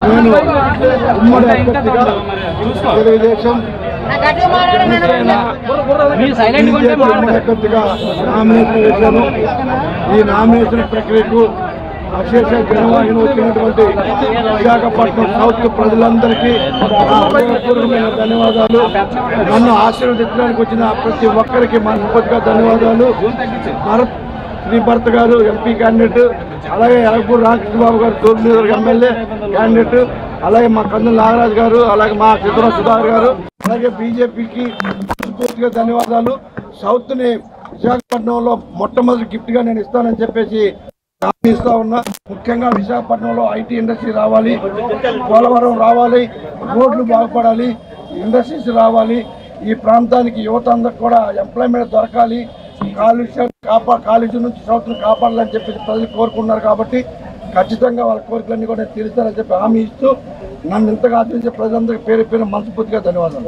నేను ఉమ్మడి అభ్యర్థిగా తెలుగుదేశం అభ్యర్థిగా నామినేషన్ వేశాను. ఈ నామినేషన్ ప్రక్రియకు అశేష జనవాహిని వచ్చినటువంటి విశాఖపట్నం సౌత్ ప్రజలందరికీ నా హృదయపూర్వకమైన ధన్యవాదాలు. నన్ను ఆశీర్వదించడానికి వచ్చిన ప్రతి ఒక్కరికి మనస్ఫూర్తిగా ధన్యవాదాలు. శ్రీభర్త గారు ఎంపీ క్యాండిడేట్, అలాగే ఎలగపూడి రామకృష్ణబాబు గారు తూర్పునియోజకవర్గ ఎమ్మెల్యే క్యాండిడేట్, అలాగే మా కందుల నాగరాజు గారు, అలాగే మా చిత్ర సుధాకర్ గారు, అలాగే బీజేపీకి పూర్తిగా ధన్యవాదాలు. సౌత్ని విశాఖపట్నంలో మొట్టమొదటి గిఫ్ట్గా నేను ఇస్తానని చెప్పేసి హామీ ఇస్తా ఉన్నా. ముఖ్యంగా విశాఖపట్నంలో ఐటీ ఇండస్ట్రీ రావాలి, పోలవరం రావాలి, రోడ్లు బాగుపడాలి, ఇండస్ట్రీస్ రావాలి. ఈ ప్రాంతానికి యువత అందరికి కూడా ఎంప్లాయ్మెంట్ దొరకాలి. కాలుష్యం నుంచి సౌత్ను కాపాడాలని చెప్పేసి ప్రజలు కోరుకున్నారు. కాబట్టి ఖచ్చితంగా వాళ్ళ కోరికలన్నీ కూడా తీరుస్తానని చెప్పి హామీ ఇస్తూ నన్ను ఇంతగా ఆచరించే ప్రజలందరికీ పేరు పేరు మనస్ఫూర్తిగా ధన్యవాదాలు.